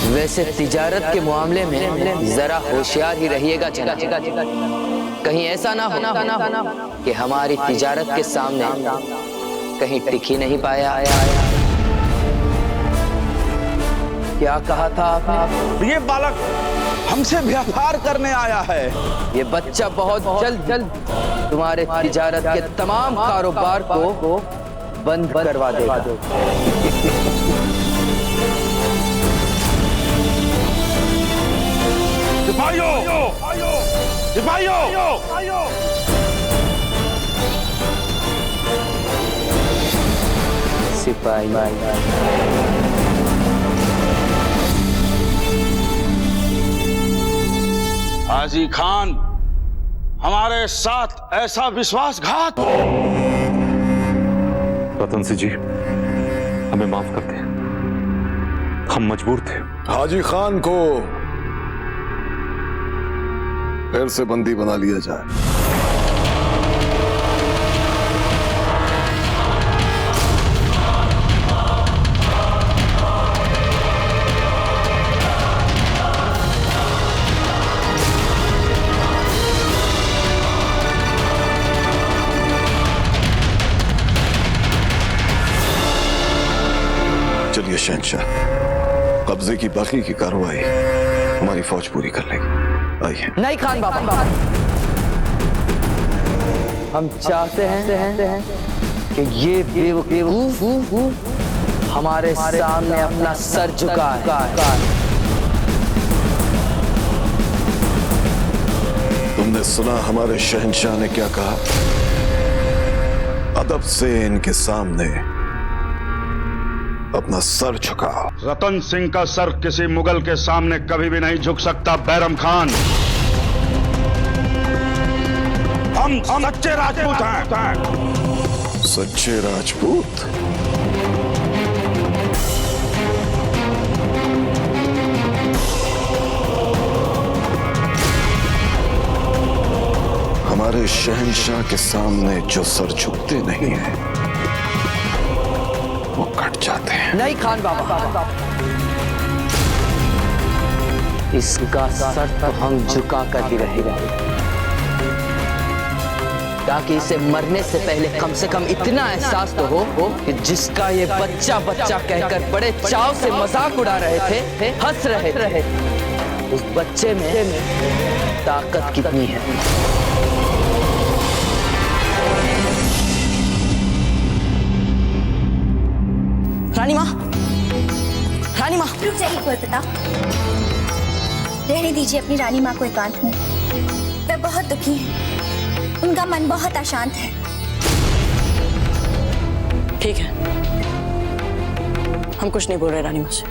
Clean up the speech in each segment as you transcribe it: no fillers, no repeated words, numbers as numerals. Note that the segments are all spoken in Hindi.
वैसे तिजारत के मामले में जरा होशियार ही रहिएगा जनाब। कहीं ऐसा ना हो कि हमारी तिजारत के सामने कहीं टिक ही नहीं पाया। क्या कहा था आपने? ये बालक हमसे व्यापार करने आया है। ये बच्चा बहुत जल्द तुम्हारे तिजारत के तमाम कारोबार को बंद करवा देगा। सिपाहियों! सिपाहियों! सिपाही हाजी खान, हमारे साथ ऐसा विश्वासघात। रतन सिंह जी, हमें माफ कर दें, हम मजबूर थे। हाजी खान को फिर से बंदी बना लिया जाए। चलिए शहंशाह, कब्जे की बाकी की कार्रवाई हमारी फौज पूरी कर लेगी। आइए। नहीं खान बाबा, हम चाहते हैं कि ये बेवकूफ हमारे सामने अपना सर झुकाए। तुमने सुना हमारे शहंशाह ने क्या कहा? अदब से इनके सामने अपना सर झुकाओ। रतन सिंह का सर किसी मुगल के सामने कभी भी नहीं झुक सकता बैरम खान। हम सच्चे राजपूत हैं। सच्चे राजपूत? हमारे शहंशाह के सामने जो सर झुकते नहीं हैं, वो कट जाते हैं। नहीं खान बाबा, इसका सर तो हम झुका कर ही रहेगा, ताकि इसे मरने से पहले कम से कम इतना एहसास तो हो कि जिसका ये बच्चा कहकर बड़े चाव से मजाक उड़ा रहे थे, हंस रहे थे, उस बच्चे में ताकत कितनी है। रानी माँ, रुक जाइए कोलकाता। रहने दीजिए अपनी रानी माँ को एकांत में। वे बहुत दुखी हैं, उनका मन बहुत अशांत है। ठीक है, हम कुछ नहीं बोल रहे रानी माँ से।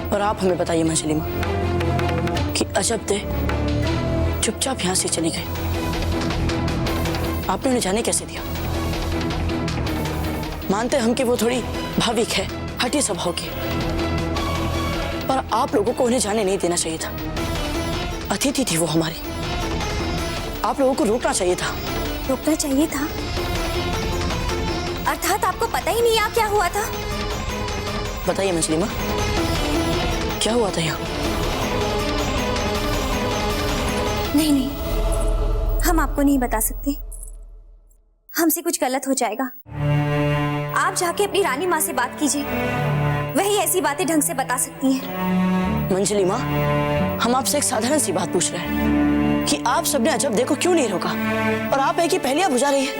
और आप हमें बताइए मंजली माँ कि अजब दे चुपचाप यहाँ से चली गई, आपने उन्हें जाने कैसे दिया? मानते हम कि वो थोड़ी भाविक है, हठी स्वभाव की, पर आप लोगों को उन्हें जाने नहीं देना चाहिए था। अतिथि थी वो हमारी, आप लोगों को रोकना चाहिए था। रोकना चाहिए था? अर्थात आपको पता ही नहीं यहाँ क्या हुआ था? बताइए मछली माँ, क्या हुआ था यहाँ? नहीं, हम आपको नहीं बता सकते, हमसे कुछ गलत हो जाएगा। आप जाके अपनी रानी माँ से बात कीजिए, वही ऐसी बातें ढंग से बता सकती हैं। मंजली माँ, हम आपसे एक साधारण सी बात पूछ रहे हैं कि आप सबने अजब देखो क्यों नहीं रोका, और आप एक ही पहेलियां बुझा रही है।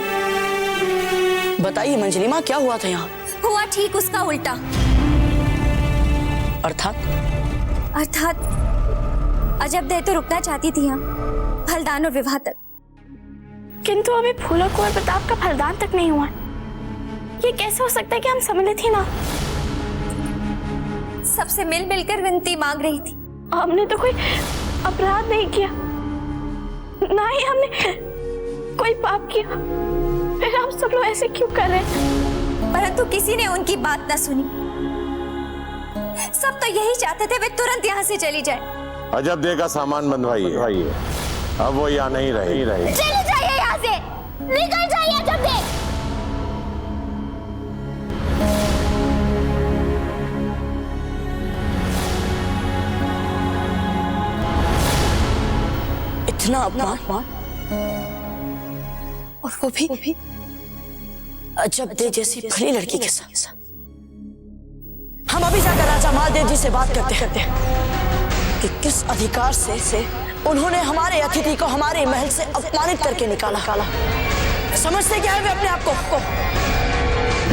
बताइए मंजली माँ, क्या हुआ था यहाँ? हुआ ठीक उसका उल्टा। अर्थात अजब देर तो रुकना चाहती थी यहाँ, फलदान और विवाह तक, किंतु अभी फूलों को और प्रताप का फलदान तक नहीं हुआ। ये कैसे हो सकता है कि हम सम्मिलित ही ना? सबसे मिल मिलकर विनती मांग रही थी। हमने तो कोई अपराध नहीं किया, ना ही हमने कोई पाप किया, फिर हम सब लोग ऐसे क्यों कर रहे हैं? परंतु किसी ने उनकी बात न सुनी। सब तो यही चाहते थे वे तुरंत यहाँ से चली जाए। अजब दे का सामान बंधवाइए, अब वो यहाँ नहीं रहे। चले जाइए यहाँ से, निकल जाइए अजब दे। इतना अपमान, और वो भी अजब दे जैसी भली लड़की के साथ। हम अभी जाकर राजा मालदेव जी से बात करते हैं कि किस अधिकार से उन्होंने हमारे अतिथि को हमारे महल से अपमानित करके निकाला। समझते क्या है वे अपने आप को?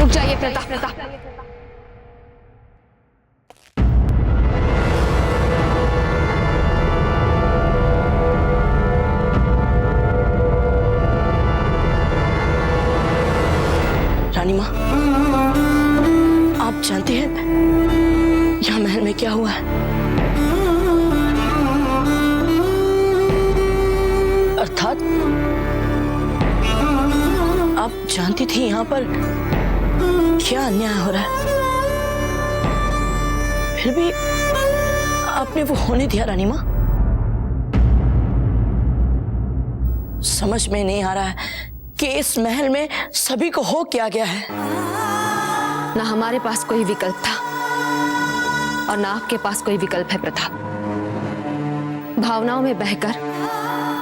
रुक जाइए प्रताप। रानी माँ, आप जानते हैं यहाँ महल में क्या हुआ है? अर्थात आप जानती थी यहाँ पर क्या अन्याय हो रहा है, फिर भी आपने वो होने दिया। रानी माँ, समझ में नहीं आ रहा है कि इस महल में सभी को हो क्या गया है। ना हमारे पास कोई विकल्प था और ना आपके पास कोई विकल्प है प्रताप। भावनाओं में बहकर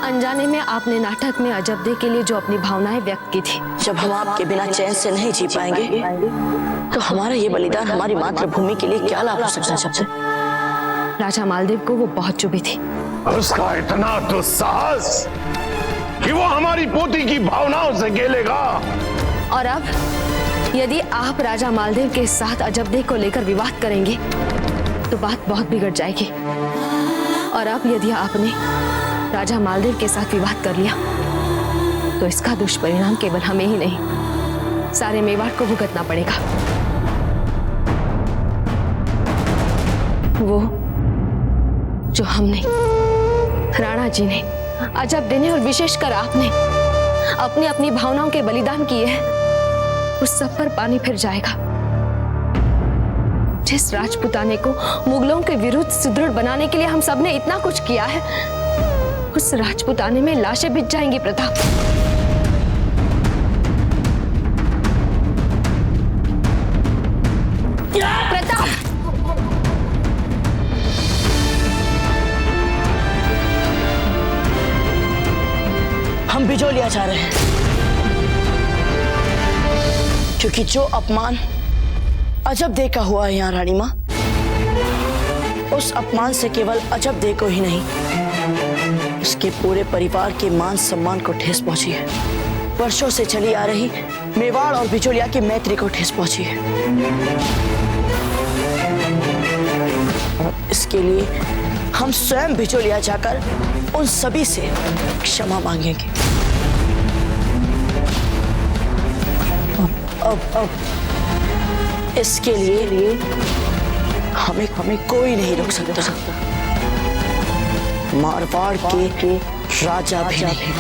अनजाने में आपने नाटक में अजबदे के लिए जो अपनी भावनाएं व्यक्त की थी। जब हम आपके बिना चैन से नहीं जी पाएंगे तो हमारा ये बलिदान हमारी मातृभूमि के लिए क्या लाभ हो सकता है? राजा मालदेव को वो बहुत चुभी थी। उसका इतना तो साहस कि वो हमारी पोती की भावनाओं से खेलेगा। और अब यदि आप राजा मालदेव के साथ अजबदे को लेकर विवाद करेंगे तो बात बहुत बिगड़ जाएगी। और अब यदि आपने राजा मालदेव के साथ विवाद कर लिया तो इसका दुष्परिणाम केवल हमें ही नहीं, सारे मेवाड़ को भुगतना पड़ेगा। वो जो हमने, राणा जी ने, अजबदे ने और विशेषकर आपने अपनी अपनी भावनाओं के बलिदान किए हैं, उस सब पर पानी फिर जाएगा। जिस राजपुताने को मुगलों के विरुद्ध सुदृढ़ बनाने के लिए हम सब ने इतना कुछ किया है, उस राजपुताने में लाशें बिछ जाएंगी प्रताप। प्रताप, हम बिजोलिया जा रहे हैं क्योंकि जो अपमान अजबदे का हुआ है यहाँ रानी माँ, उस अपमान से केवल अजबदे को ही नहीं, उसके पूरे परिवार के मान सम्मान को ठेस पहुंची है। वर्षों से चली आ रही मेवाड़ और बिचौलिया की मैत्री को ठेस पहुंची है। और इसके लिए हम स्वयं बिचौलिया जाकर उन सभी से क्षमा मांगेंगे। अब इसके लिए हमें कोई नहीं रोक सकता, मारवाड़ के राजा भी नहीं।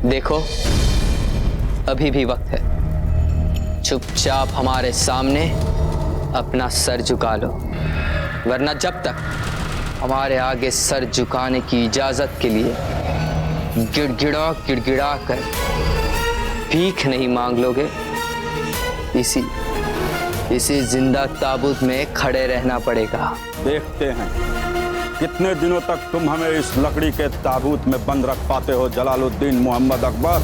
देखो, अभी भी वक्त है, चुपचाप हमारे सामने अपना सर झुका लो, वरना जब तक हमारे आगे सर झुकाने की इजाजत के लिए गिड़गिड़ा कर भीख नहीं मांग लोगे, इसी जिंदा ताबूत में खड़े रहना पड़ेगा। देखते हैं कितने दिनों तक तुम हमें इस लकड़ी के ताबूत में बंद रख पाते हो, जलालुद्दीन मोहम्मद अकबर।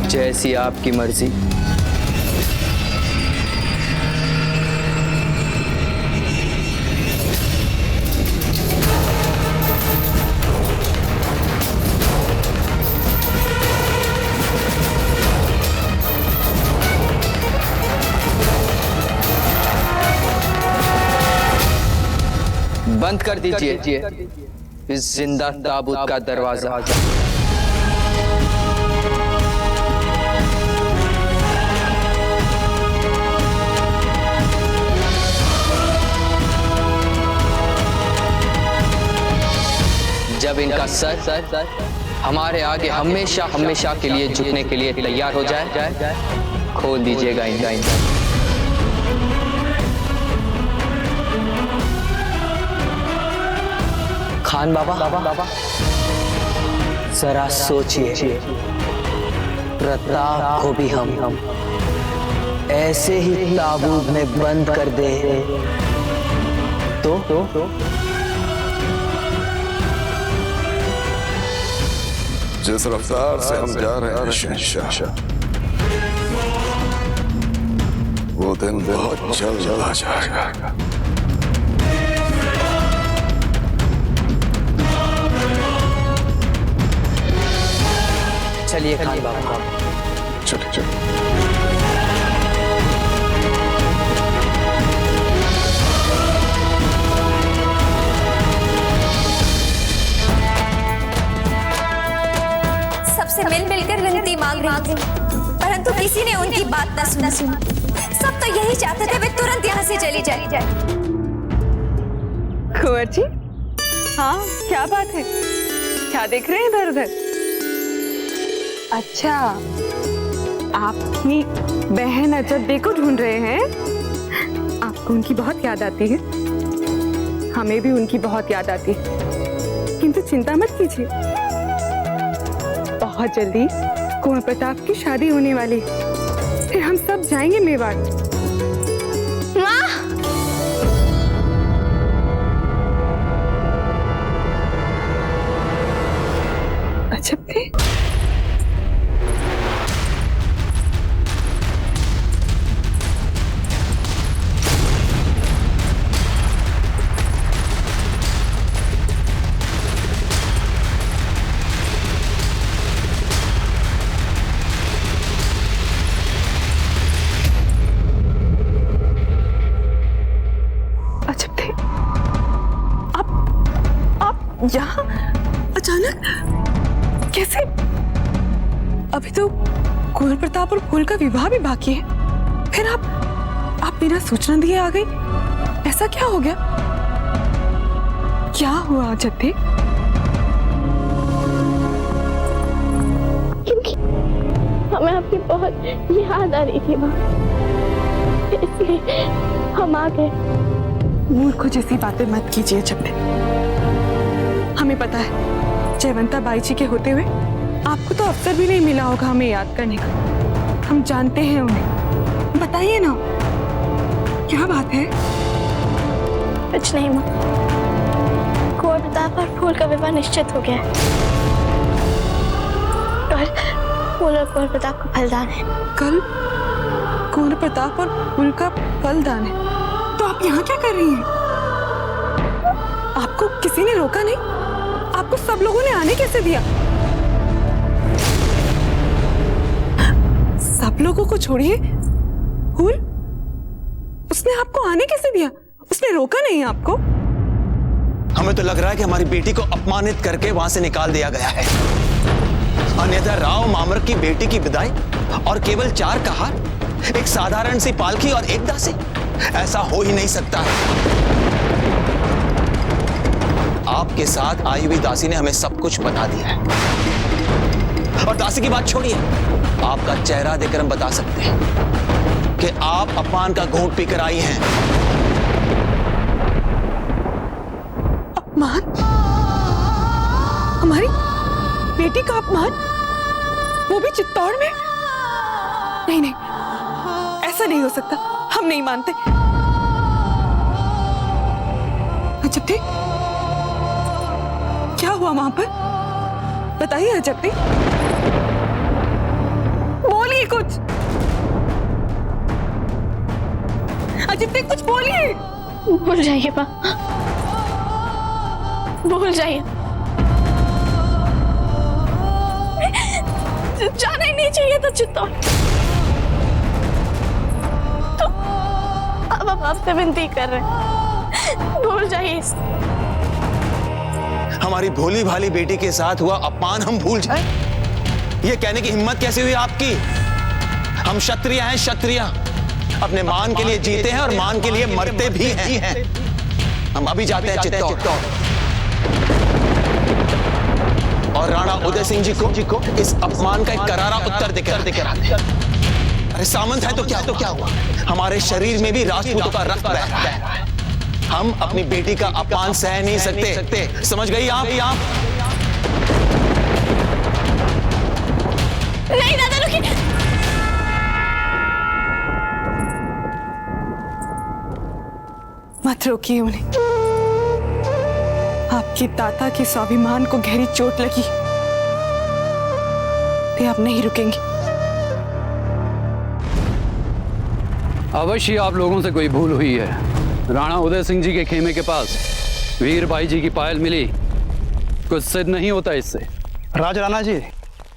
जैसी आपकी मर्जी। बंद कर दीजिए इस जिंदा ताबूत का दरवाजा। जब इनका सर हमारे आगे हमेशा हमेशा के लिए झुकने के लिए तैयार हो जाए, खोल दीजिएगा इनका। खान बाबा जरा सोचिए, प्रताप को भी हम ऐसे ही ताबूत में बंद कर दे तो जिस रफ्तार से हम जा रहे हैं शहंशाह, वो दिन बहुत जल्द आ जाएगा। चलिए खान बाबा, चलिए चलिए। सबसे मिल मिलकर विनती मांग रही थी, परंतु किसी ने उनकी बात न सुनी। सब तो यही चाहते थे वे तुरंत यहाँ से चली जाए। कुंवर जी, हाँ क्या बात है? क्या देख रहे हैं इधर उधर? अच्छा, आपकी बहन अजब को ढूंढ रहे हैं। आपको उनकी बहुत याद आती है, हमें भी उनकी बहुत याद आती है, किंतु चिंता मत कीजिए, बहुत जल्दी कुंवर प्रताप की शादी होने वाली, फिर हम सब जाएंगे मेवाड़। अजब थे। यहाँ अचानक कैसे? अभी तो कुंवर प्रताप और फूल का विवाह भी बाकी है, फिर आप बिना सूचना दिए आ गई, ऐसा क्या हो गया? क्या हुआ जत्ते? क्योंकि हमें आपकी बहुत याद आ रही थी माँ, इसलिए हम आ गए। मूर्ख जैसी बातें मत कीजिए जत्ते। हमें पता है जयवंता बाई जी के होते हुए आपको तो अवसर भी नहीं मिला होगा हमें याद करने का। हम जानते हैं उन्हें, बताइए ना क्या बात है? कुछ नहीं माँ, कुंवर प्रताप और फूल का विवाह निश्चित हो गया है और फूल और कुंवर प्रताप का फलदान है। कल कुंवर प्रताप और फूल का फलदान है, तो आप यहाँ क्या कर रही हैं? आपको किसी ने रोका नहीं? आपको सब लोगों ने आने कैसे दिया? सब लोगों को छोड़िए, फूल उसने आपको आने कैसे दिया? उसने रोका नहीं आपको? हमें तो लग रहा है कि हमारी बेटी को अपमानित करके वहां से निकाल दिया गया है, अन्यथा राव मामर की बेटी की विदाई और केवल 4 कहार, एक साधारण सी पालकी और एक दासी, ऐसा हो ही नहीं सकता। आपके साथ आई हुई दासी ने हमें सब कुछ बता दिया है, और दासी की बात छोड़िए, आपका चेहरा देखकर हम बता सकते हैं कि आप अपमान का घूंट पीकर आई हैं। अपमान? हमारी बेटी का अपमान? वो भी चित्तौड़ में? नहीं नहीं, ऐसा नहीं हो सकता, हम नहीं मानते। अजब थे, क्या हुआ वहां पर? बताइए अजब थे, बोलिए कुछ। अजब थे, कुछ बोलिए। भूल जाइए माँ, भूल जाइए, जाना ही नहीं चाहिए था चित्तौड़। तो अब हम आपसे विनती कर रहे हैं, भूल जाइए। हमारी भोली भाली बेटी के साथ हुआ अपमान हम भूल जाएं? ये कहने की हिम्मत कैसे हुई आपकी? हम क्षत्रिय हैं, क्षत्रिय अपने मान के लिए जीते हैं और मान के लिए मरते भी हैं। हम अभी जाते हैं चित्तौड़, और और राणा उदय सिंह जी को इस अपमान का एक करारा उत्तर देकर आते हैं। अरे सामंत है तो क्या हुआ? हमारे शरीर में भी राजपूतों का रक्त बह रहा है। हम अपनी बेटी का अपमान सह नहीं सकते। समझ गई आप? नहीं दादा रुकिए। मत रोकिए उन्हें। आपके दादा के स्वाभिमान को गहरी चोट लगी। वे अब नहीं रुकेंगे। अवश्य आप लोगों से कोई भूल हुई है। राणा उदय सिंह जी के खेमे के पास वीरबाई जी की पायल मिली। कुछ सिद्ध नहीं होता इससे। राज राणा जी,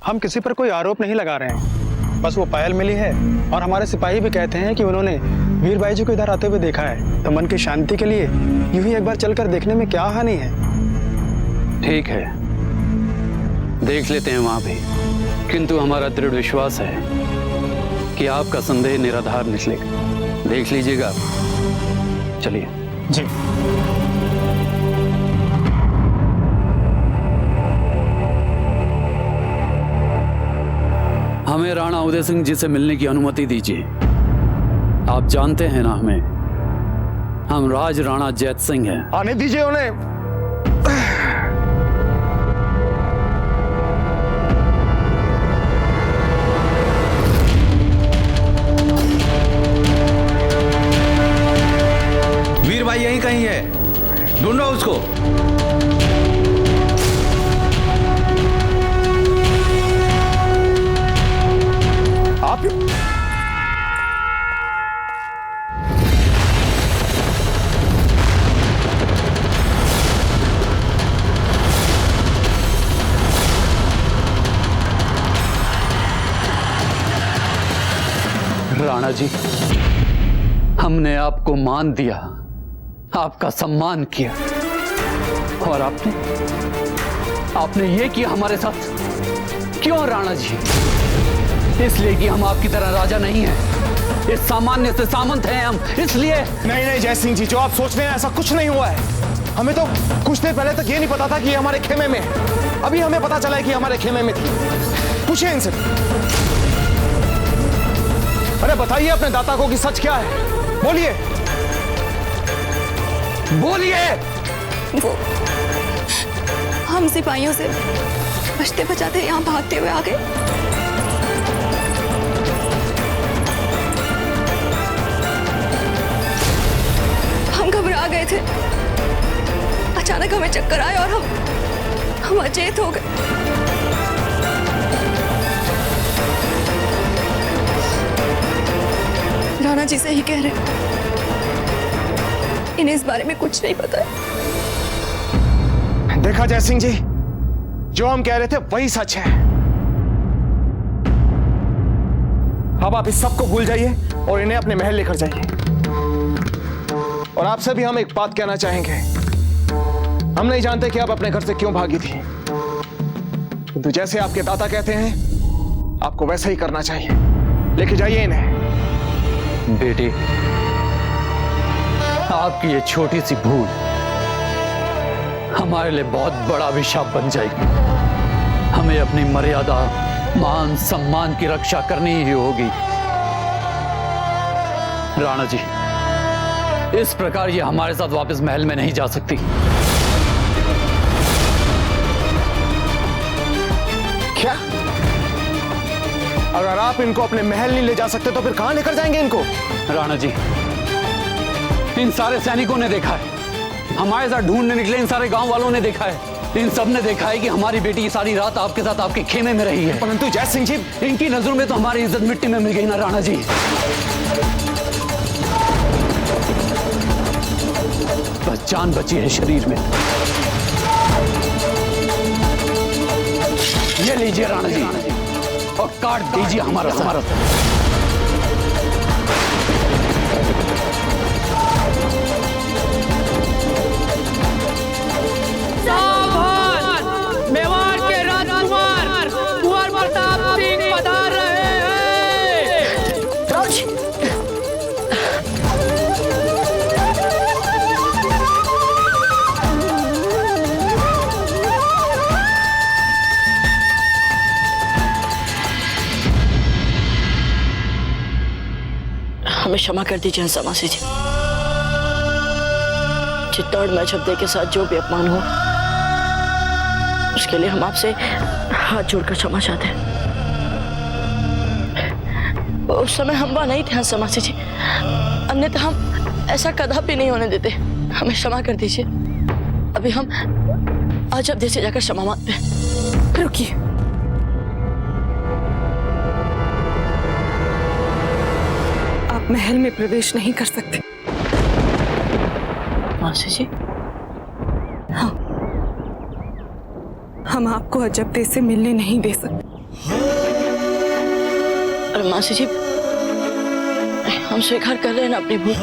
हम किसी पर कोई आरोप नहीं लगा रहे हैं। बस वो पायल मिली है और हमारे सिपाही भी कहते हैं कि उन्होंने वीरबाई जी को इधर आते हुए देखा है। तो मन की शांति के लिए यूं ही एक बार चलकर देखने में क्या हानि है। ठीक है, देख लेते हैं वहां भी, किंतु हमारा दृढ़ विश्वास है कि आपका संदेह निराधार निकलेगा। देख लीजिएगा। चलिए जी। हमें राणा उदय सिंह जी से मिलने की अनुमति दीजिए। आप जानते हैं ना हमें, हम राज राणा जैत सिंह हैं। आने दीजिए उन्हें। वीरबाई यहीं कहीं है, ढूंढो उसको। आप राणा जी, हमने आपको मान दिया, आपका सम्मान किया, और आपने ये किया हमारे साथ। क्यों राणा जी? इसलिए कि हम आपकी तरह राजा नहीं हैं, इस सामान्य से सामंत हैं हम, इसलिए। नहीं जय सिंह जी, जो आप सोच रहे हैं ऐसा कुछ नहीं हुआ है। हमें तो कुछ देर पहले तक ये नहीं पता था कि ये हमारे खेमे में है। अभी हमें पता चला है कि हमारे खेमे में थी। पूछिए इनसे। अरे बताइए अपने दाता को कि सच क्या है। बोलिए वो हम सिपाहियों से बचते बचाते यहाँ भागते हुए आ गए। हम घबरा गए थे। अचानक हमें चक्कर आए और हम अचेत हो गए। राणा जी से ही कह रहे, इन्हें इस बारे में कुछ नहीं पता है। देखा जय सिंह जी, जो हम कह रहे थे वही सच है। अब आप इस सब को भूल जाइए और इन्हें अपने महल लेकर जाइए। और आपसे भी हम एक बात कहना चाहेंगे। हम नहीं जानते कि आप अपने घर से क्यों भागी थी, किंतु जैसे आपके दाता कहते हैं आपको वैसा ही करना चाहिए। लेके जाइए इन्हें। बेटी, आपकी ये छोटी सी भूल हमारे लिए बहुत बड़ा अभिशाप बन जाएगी। हमें अपनी मर्यादा, मान सम्मान की रक्षा करनी ही होगी। राणा जी, इस प्रकार ये हमारे साथ वापस महल में नहीं जा सकती। क्या? अगर आप इनको अपने महल नहीं ले जा सकते तो फिर कहां लेकर जाएंगे इनको? राणा जी, इन सारे सैनिकों ने देखा है, हमारे साथ ढूंढने निकले इन सारे गांव वालों ने देखा है, इन सब ने देखा है कि हमारी बेटी सारी रात आपके साथ आपके खेमे में रही है। परंतु जय सिंह जी, इनकी नजरों में तो हमारी इज्जत मिट्टी में मिल गई ना राणा जी। बस जान बची है शरीर में। ये लीजिए राणा जी, और काट दीजिए हमारा सर। मेवाड़ के राजकुमार कुंवर प्रताप सिंह पधार रहे हैं। क्षमा कर दीजिए हंसा मासी जी। चित्तौड़ में अजब के साथ जो भी अपमान हो, उसके लिए हम आपसे हाथ जोड़कर क्षमा चाहते हैं। उस समय हम वहां नहीं थे हंसा मासी जी, अन्यथा हम ऐसा कदापि नहीं होने देते। हमें क्षमा कर दीजिए। अभी हम अजब से जाकर क्षमा मांगते हैं। रुकिए, आप महल में प्रवेश नहीं कर सकते। मासी जी, हाँ, हम आपको अजब से मिलने नहीं दे सकते। अरे मासी जी, हम स्वीकार कर रहे हैं ना अपनी भूल।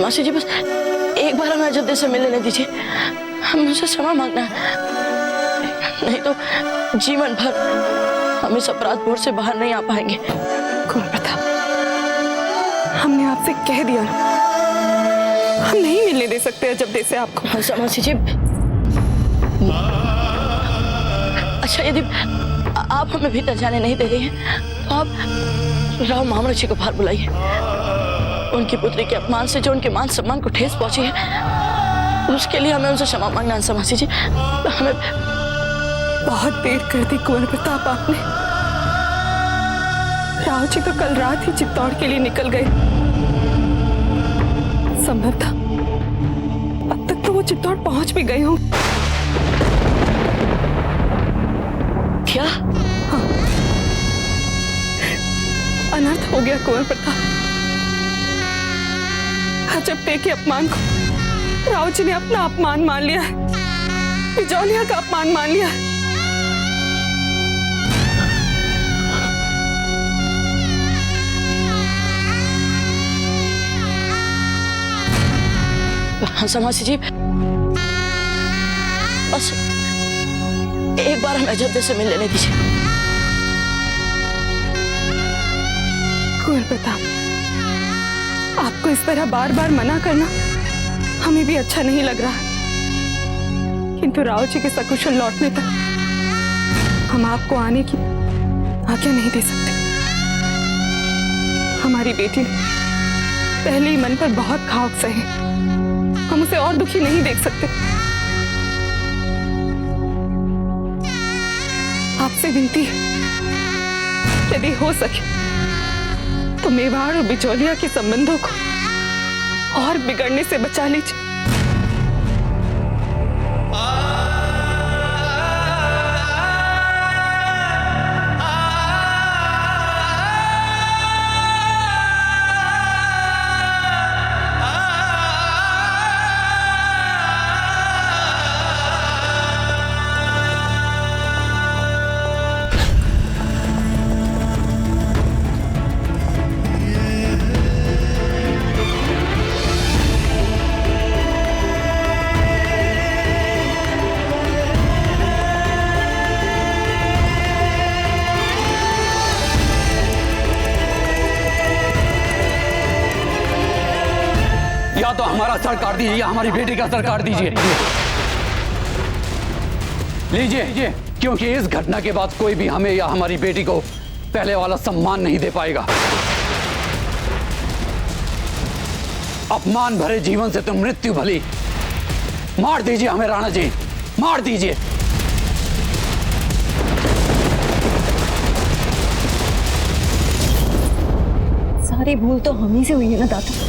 मासी जी, बस एक बार हमें अजब से मिलने दीजिए। हम उनसे क्षमा मांगना है, नहीं तो जीवन भर हम इस अपराध बोझ से बाहर नहीं आ पाएंगे। कुंवर प्रताप, हमने आपसे कह दिया ना, हम नहीं मिलने दे सकते अजब से आपको। हाँ मासी जी, अच्छा यदि आप हमें भीतर जाने नहीं दे रही हैं तो आप राव मामर जी को बाहर बुलाइए। उनकी पुत्री के अपमान से जो उनके मान सम्मान को ठेस पहुंची है, उसके लिए हमें उनसे क्षमा मांगना है मासी जी। हमें बहुत देर कर दी कुंवर प्रताप आपने। राव जी तो कल रात ही चित्तौड़ के लिए निकल गए। संभव था अब तक तो वो चित्तौड़ पहुंच भी गए हों। क्या? हाँ, अनर्थ हो गया कुंवर प्रताप। अजब के अपमान को राव जी ने अपना अपमान मान लिया है, बिजौलिया का अपमान मान लिया है। हंसा मासी जी, बस एक बार हमें अजब से मिल लेने दीजिए। कुंवर प्रताप, आपको इस तरह बार बार मना करना हमें भी अच्छा नहीं लग रहा, किंतु राव जी के सकुशल लौटने तक हम आपको आने की आज्ञा नहीं दे सकते। हमारी बेटी ने पहले ही मन पर बहुत घाव सहे, हम उसे और दुखी नहीं देख सकते। आपसे विनती है, यदि हो सके तो मेवाड़ और बिचौलिया के संबंधों को और बिगड़ने से बचा लीजिए। या तो हमारा सर काट दीजिए या हमारी बेटी का सर काट दीजिए। लीजिए, क्योंकि इस घटना के बाद कोई भी हमें या हमारी बेटी को पहले वाला सम्मान नहीं दे पाएगा। अपमान भरे जीवन से तो मृत्यु भली। मार दीजिए हमें राणा जी, मार दीजिए। सारी भूल तो हम ही से हुई है ना दादा।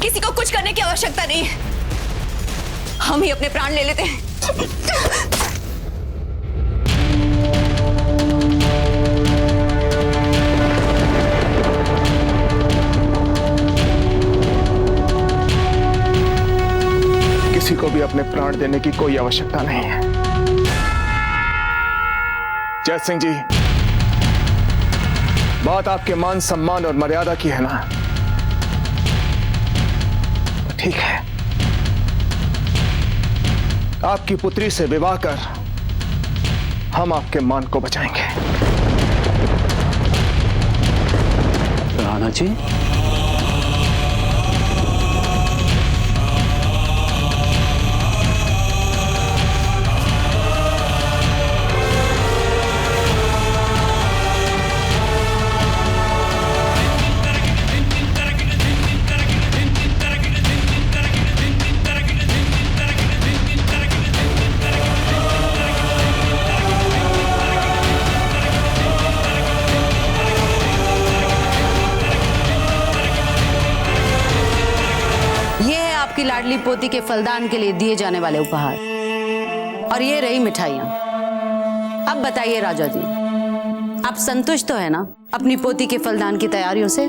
किसी को कुछ करने की आवश्यकता नहीं है, हम ही अपने प्राण ले लेते हैं। किसी को भी अपने प्राण देने की कोई आवश्यकता नहीं है। जय सिंह जी, बात आपके मान सम्मान और मर्यादा की है ना, ठीक है। आपकी पुत्री से विवाह कर हम आपके मान को बचाएंगे। राणा जी, लाडली पोती के फलदान के लिए दिए जाने वाले उपहार, और ये रही मिठाइयां। अब बताइए राजा जी, आप संतुष्ट तो है ना अपनी पोती के फलदान की तैयारियों से?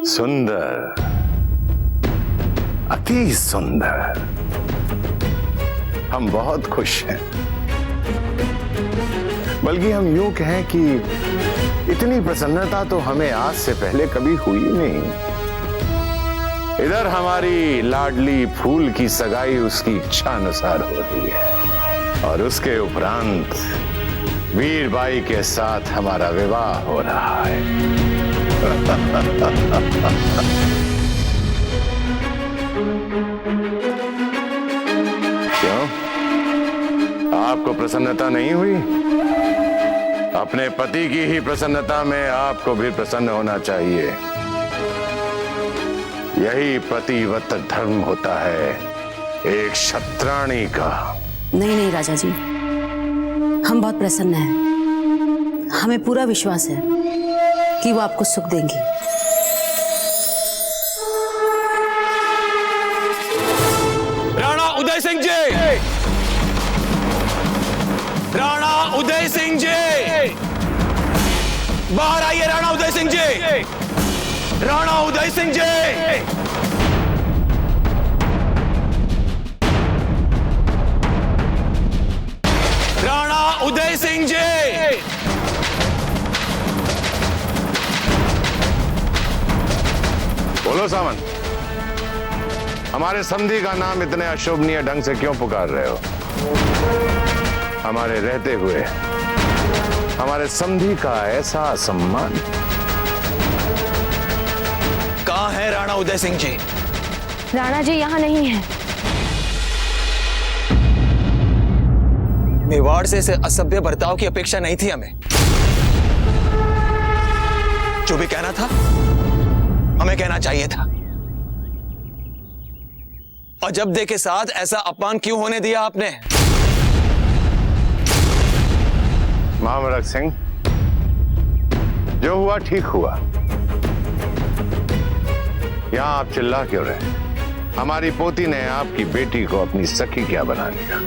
सुंदर, अति सुंदर। हम बहुत खुश हैं। बल्कि हम यूं कहें कि इतनी प्रसन्नता तो हमें आज से पहले कभी हुई नहीं। इधर हमारी लाडली फूल की सगाई उसकी इच्छा अनुसार हो रही है, और उसके उपरांत वीरबाई के साथ हमारा विवाह हो रहा है। क्यों, आपको प्रसन्नता नहीं हुई? अपने पति की ही प्रसन्नता में आपको भी प्रसन्न होना चाहिए। यही पतिव्रत धर्म होता है एक क्षत्राणी का। नहीं नहीं राजा जी, हम बहुत प्रसन्न हैं। हमें पूरा विश्वास है कि वो आपको सुख देंगी। राणा उदय सिंह जी, राणा उदय सिंह जी, बाहर आइए। राणा उदय सिंह जी, राणा उदय सिंह जी। राणा उदय सिंह जी, बोलो सामंत, हमारे समधी का नाम इतने अशोभनीय ढंग से क्यों पुकार रहे हो? हमारे रहते हुए हमारे समधी का ऐसा सम्मान। कहां है राणा उदय सिंह जी? राणा जी यहाँ नहीं है। मेवाड़ से असभ्य बर्ताव की अपेक्षा नहीं थी हमें। जो भी कहना था हमें कहना चाहिए था। अजबदे के साथ ऐसा अपमान क्यों होने दिया आपने? महामरक सिंह, जो हुआ ठीक हुआ। यहां आप चिल्ला क्यों रहे? हमारी पोती ने आपकी बेटी को अपनी सखी क्या बना लिया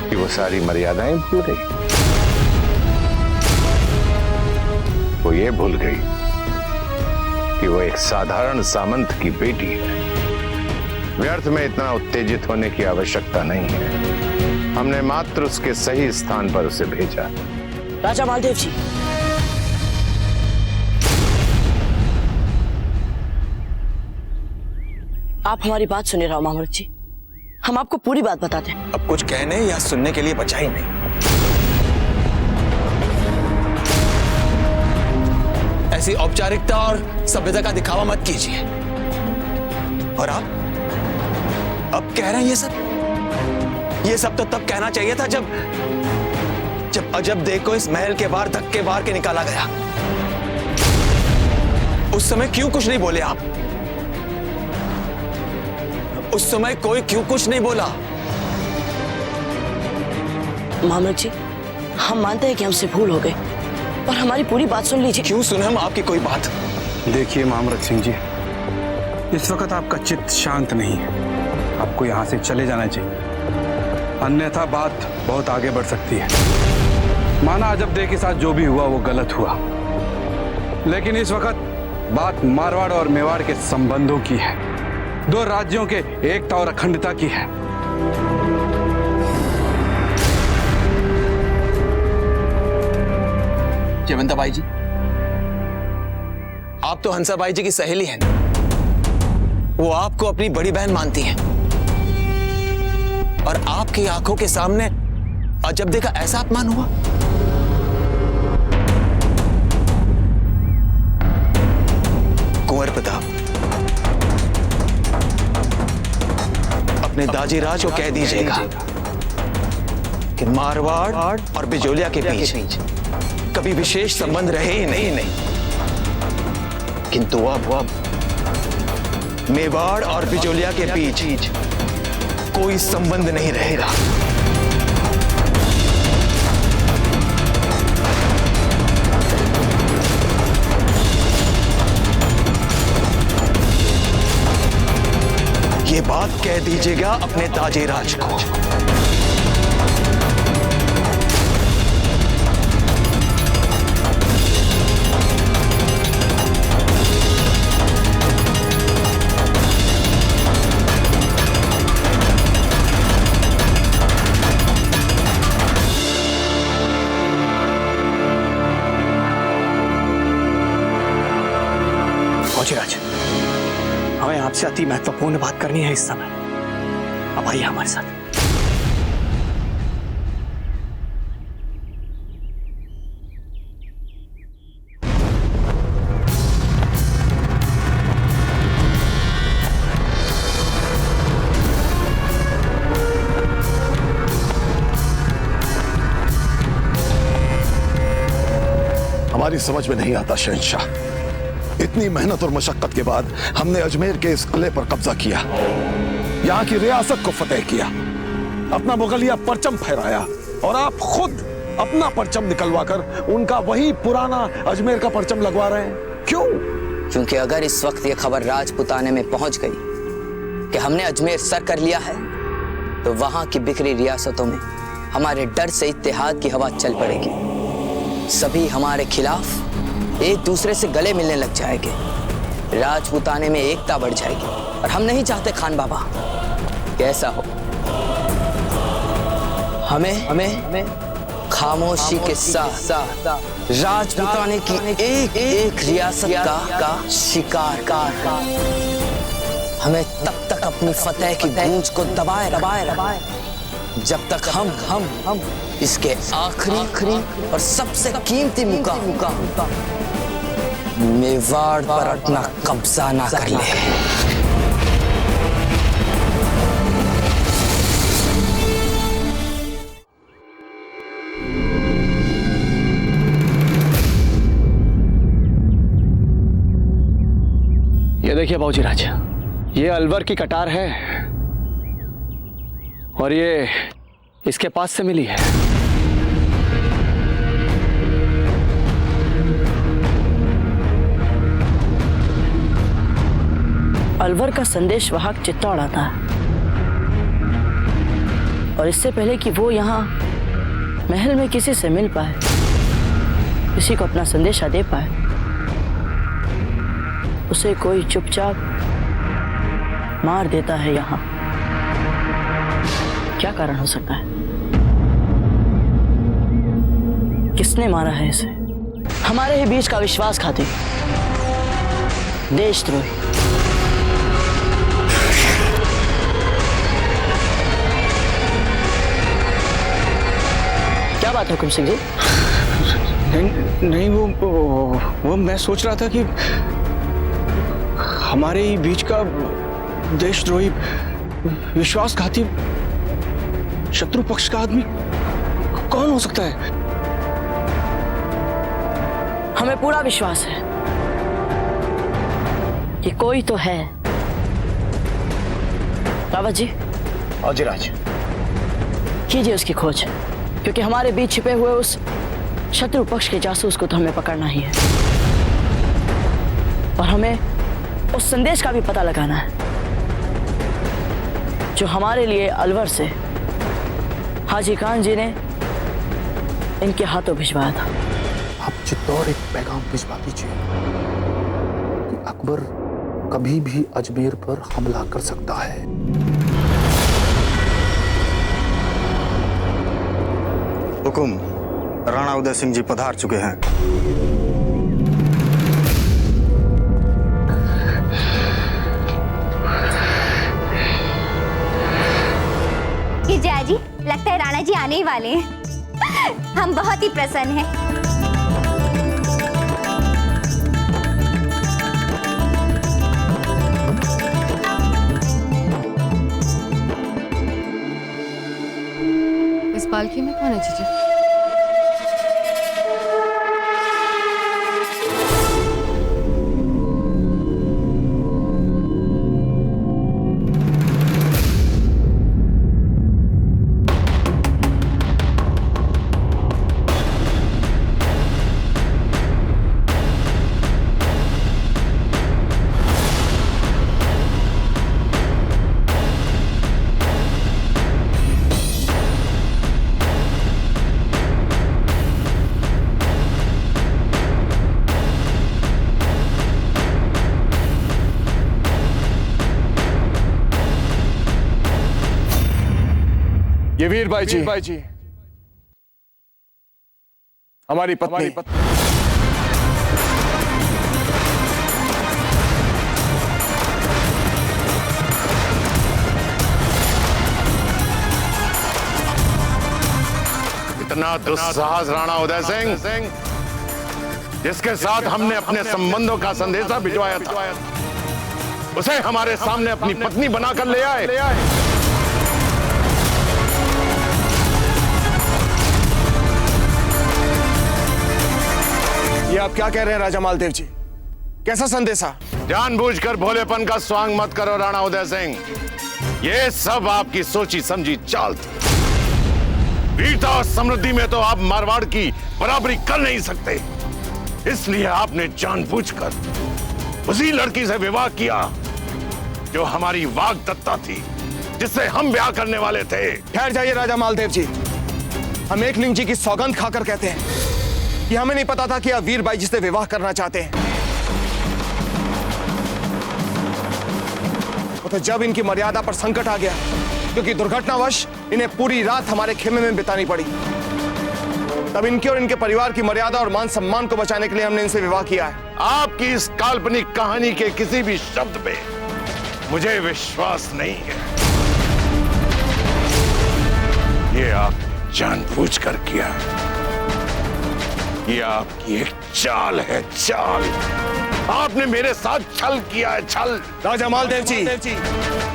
कि वो सारी मर्यादाएं भूल गई। वो ये भूल गई कि वो एक साधारण सामंत की बेटी है। व्यर्थ में इतना उत्तेजित होने की आवश्यकता नहीं है। हमने मात्र उसके सही स्थान पर उसे भेजा। राजा मालदेव जी, आप हमारी बात सुनिए। राव मामरक जी, हम आपको पूरी बात बताते हैं। अब कुछ कहने या सुनने के लिए बचा ही नहीं। ऐसी औपचारिकता और सभ्यता का दिखावा मत कीजिए। और आप अब कह रहे हैं ये सब तो तब कहना चाहिए था जब अजबदे को इस महल के बाहर धक्के मार के निकाला गया। उस समय क्यों कुछ नहीं बोले आप? उस समय कोई क्यों कुछ नहीं बोला? मामरक जी, हम मानते हैं कि हमसे भूल हो गई, पर हमारी पूरी बात सुन लीजिए। क्यों सुने हम आपकी कोई बात? देखिए महामरक सिंह जी, इस वक्त आपका चित्त शांत नहीं है। आपको यहाँ से चले जाना चाहिए, अन्यथा बात बहुत आगे बढ़ सकती है। माना अजबदे के साथ जो भी हुआ वो गलत हुआ, लेकिन इस वक्त बात मारवाड़ और मेवाड़ के संबंधों की है, दो राज्यों के एकता और अखंडता की है। जयवंताबाई जी, आप तो हंसाबाई जी की सहेली हैं। वो आपको अपनी बड़ी बहन मानती हैं, और आपकी आंखों के सामने अजबदे का ऐसा अपमान हुआ। कुंवर प्रताप, अपने दाजी राज को कह दीजिएगा कि मारवाड़ और बिजोलिया के बीच कभी विशेष संबंध रहे ही नहीं। किंतु अब मेवाड़ और बिजोलिया के बीच कोई संबंध नहीं रहेगा। ये बात कह दीजिएगा अपने ताजे राज को। फौजीराज, हमें आपसे अति महत्वपूर्ण बात करनी है इस समय। अब आइए हमारे साथ। हमारी समझ में नहीं आता शहंशाह, इतनी मेहनत और मशक्कत के बाद हमने अजमेर के इस किले पर कब्जा किया, यहाँ की रियासत को फतेह किया, अपना मुगलिया परचम फहराया, और आप खुद अपना परचम निकलवाकर उनका वही पुराना अजमेर का परचम लगवा रहे हैं। क्यों? क्योंकि अगर इस वक्त ये खबर राजपुताने में पहुंच गई कि हमने अजमेर सर कर लिया है, तो वहां की बिखरी रियासतों में हमारे डर से इत्तेहाद की हवा चल पड़ेगी। सभी हमारे खिलाफ एक दूसरे से गले मिलने लग जाएंगे, राजपुताने में एकता बढ़ जाएगी, और हम नहीं चाहते खान बाबा कैसा हो। हमें खामोशी के साथ राजपुताने की एक एक रियासत का शिकार हमें तब तक अपनी फतेह की गूंज को दबाए जब तक हम इसके आखिरी और सबसे कीमती मुकाम मेवाड़ पर अपना कब्जा ना कर ले। ये देखिए बाबूजी, ये अलवर की कटार है और ये इसके पास से मिली है। अलवर का संदेश वाहक चित्ता उड़ाता है, और इससे पहले कि वो यहाँ महल में किसी से मिल पाए, किसी को अपना संदेशा दे पाए, उसे कोई चुपचाप मार देता है। यहाँ क्या कारण हो सकता है? किसने मारा है इसे? हमारे ही बीच का विश्वासघाती, देशद्रोही। क्या बात है हुकुम सिंह जी? नहीं वो मैं सोच रहा था कि हमारे ही बीच का देशद्रोही, विश्वासघाती, शत्रु पक्ष का आदमी कौन हो सकता है? हमें पूरा विश्वास है कि कोई तो है। रावत जी, औजिराज, कीजिए उसकी खोज, क्योंकि हमारे बीच छिपे हुए उस शत्रु पक्ष के जासूस को तो हमें पकड़ना ही है, और हमें उस संदेश का भी पता लगाना है जो हमारे लिए अलवर से हाजी खान जी ने इनके हाथों भिजवाया था। आप चित्तौड़ एक पैगाम भिजवा दीजिए कि अकबर कभी भी अजमेर पर हमला कर सकता है। हुकुम, राणा उदय सिंह जी पधार चुके हैं। जया जी, लगता है राणा जी आने ही वाले हैं। हम बहुत ही प्रसन्न हैं। इस पालकी में कौन है जीजा? ये वीरबाई जी हमारी पत्नी। इतना दुस्साहस राणा उदय सिंह, जिसके साथ हमने अपने संबंधों का संदेशा भिजवाया था, उसे हमारे सामने अपनी पत्नी बनाकर ले आए। ये आप क्या कह रहे हैं राजा मालदेव जी? कैसा संदेशा? जानबूझकर भोलेपन का स्वांग मत करो राणा उदय सिंह, ये सब आपकी सोची समझी चाल थी। वीरता और समृद्धि में तो आप मारवाड़ की बराबरी कर नहीं सकते, इसलिए आपने जानबूझकर उसी लड़की से विवाह किया जो हमारी वाग्दत्ता थी, जिससे हम ब्याह करने वाले थे। ठहर जाइए राजा मालदेव जी, हम एकलिंग जी की सौगंध खाकर कहते हैं कि हमें नहीं पता था कि आप वीरबाई जी से विवाह करना चाहते हैं। तो जब इनकी मर्यादा पर संकट आ गया, क्योंकि दुर्घटनावश इन्हें पूरी रात हमारे खेमे में बितानी पड़ी, तब इनके और इनके परिवार की मर्यादा और मान सम्मान को बचाने के लिए हमने इनसे विवाह किया है। आपकी इस काल्पनिक कहानी के किसी भी शब्द पे मुझे विश्वास नहीं है। ये आप जानबूझकर किया है, ये आपकी एक चाल है, चाल। आपने मेरे साथ छल किया है, छल। राजा मालदेव जी,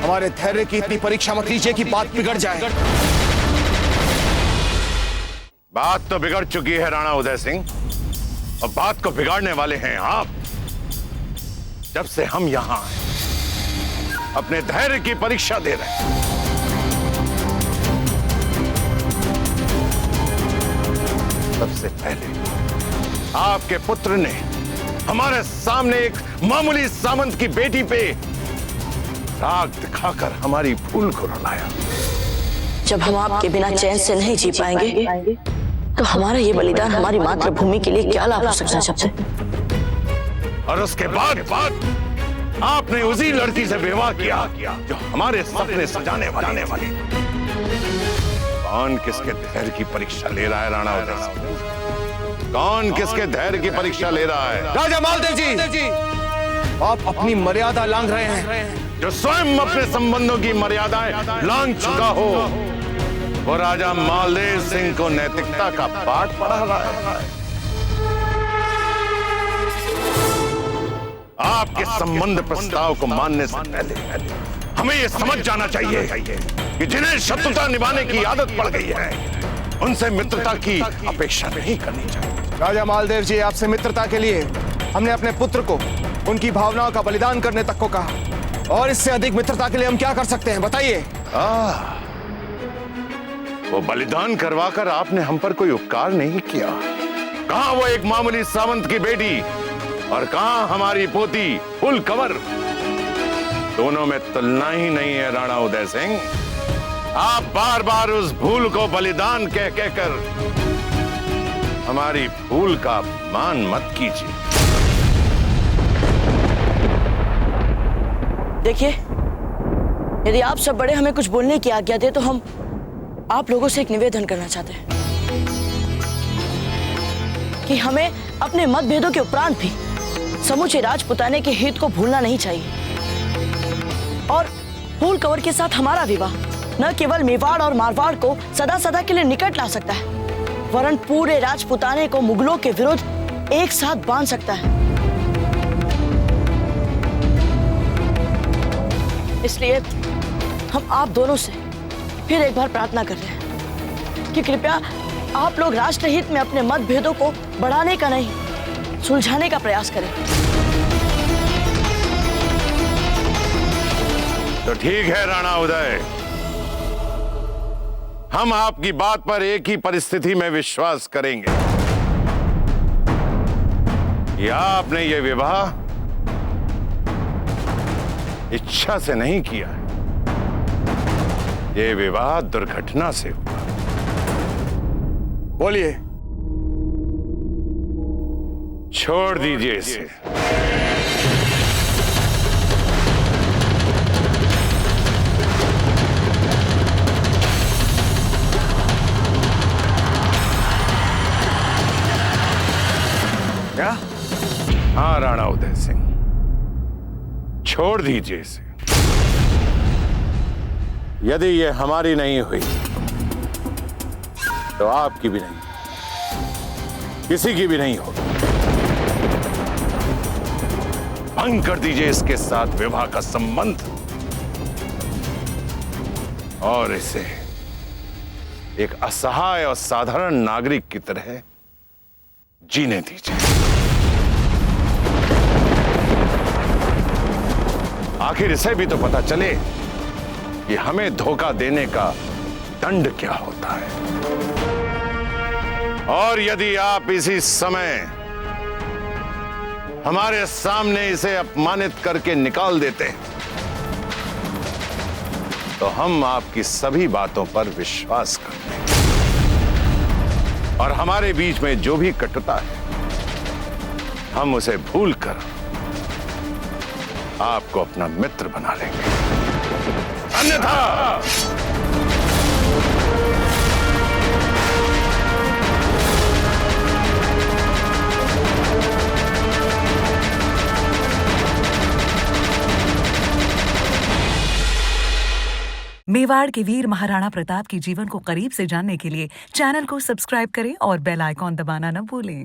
हमारे धैर्य की इतनी परीक्षा मत लीजिए कि बात बिगड़ जाए। बात तो बिगड़ चुकी है राणा उदय सिंह, और बात को बिगाड़ने वाले हैं आप। जब से हम यहां अपने धैर्य की परीक्षा दे रहे हैं, सबसे पहले आपके पुत्र ने हमारे सामने एक मामूली सामंत की बेटी पे राग दिखाकर हमारी भूल को रुलाया। जब हम आपके बिना चैन से नहीं जी पाएंगे, तो हमारा ये बलिदान हमारी मातृभूमि के लिए क्या लाभ हो सकता है सबसे? और उसके बाद आपने उसी लड़की से विवाह किया जो हमारे सपने सजाने वाली। कौन किसके धैर्य की परीक्षा ले रहा है राणा उदय सिंह? कौन किसके धैर्य की परीक्षा ले रहा है? राजा मालदेव जी, आप अपनी मर्यादा लांघ रहे हैं। जो स्वयं अपने संबंधों की मर्यादाएं लांघ चुका हो, वो राजा मालदेव सिंह को नैतिकता का पाठ पढ़ा रहा है। आपके संबंध प्रस्ताव को मानने से पहले हमें यह समझ जाना चाहिए कि जिन्हें शत्रुता निभाने की आदत पड़ गई है, उनसे मित्रता की अपेक्षा नहीं करनी चाहिए। राजा मालदेव जी, आपसे मित्रता के लिए हमने अपने पुत्र को उनकी भावनाओं का बलिदान करने तक को कहा, और इससे अधिक मित्रता के लिए हम क्या कर सकते हैं, बताइए? वो बलिदान करवाकर आपने हम पर कोई उपकार नहीं किया। कहां वो एक मामूली सामंत की बेटी, और कहां हमारी पोती फुल कंवर? दोनों में तुलना ही नहीं है राणा उदय सिंह। आप बार बार उस भूल को बलिदान कह कहकर हमारी भूल का अपमान मत कीजिए। देखिए, यदि आप सब बड़े हमें कुछ बोलने की आज्ञा दे, तो हम आप लोगों से एक निवेदन करना चाहते हैं कि हमें अपने मतभेदों के उपरांत भी समूचे राजपुताने के हित को भूलना नहीं चाहिए, और फूल कंवर के साथ हमारा विवाह न केवल मेवाड़ और मारवाड़ को सदा सदा के लिए निकट ला सकता है, वरन पूरे राजपुताने को मुगलों के विरुद्ध एक साथ बांध सकता है। इसलिए हम आप दोनों से फिर एक बार प्रार्थना कर रहे हैं कि कृपया आप लोग राष्ट्रहित में अपने मतभेदों को बढ़ाने का नहीं, सुलझाने का प्रयास करें। तो ठीक है राणा उदय, हम आपकी बात पर एक ही परिस्थिति में विश्वास करेंगे कि आपने ये विवाह इच्छा से नहीं किया, ये विवाह दुर्घटना से हुआ। बोलिए। छोड़ दीजिए इसे। छोड़ दीजिए इसे। यदि ये हमारी नहीं हुई तो आपकी भी नहीं, किसी की भी नहीं होगी। भंग कर दीजिए इसके साथ विवाह का संबंध और इसे एक असहाय और साधारण नागरिक की तरह जीने दीजिए। आखिर इसे भी तो पता चले कि हमें धोखा देने का दंड क्या होता है। और यदि आप इसी समय हमारे सामने इसे अपमानित करके निकाल देते तो हम आपकी सभी बातों पर विश्वास करते और हमारे बीच में जो भी कटुता है हम उसे भूलकर आपको अपना मित्र बना लेंगे। अन्यथा मेवाड़ के वीर महाराणा प्रताप के जीवन को करीब से जानने के लिए चैनल को सब्सक्राइब करें और बेल आइकॉन दबाना न भूलें।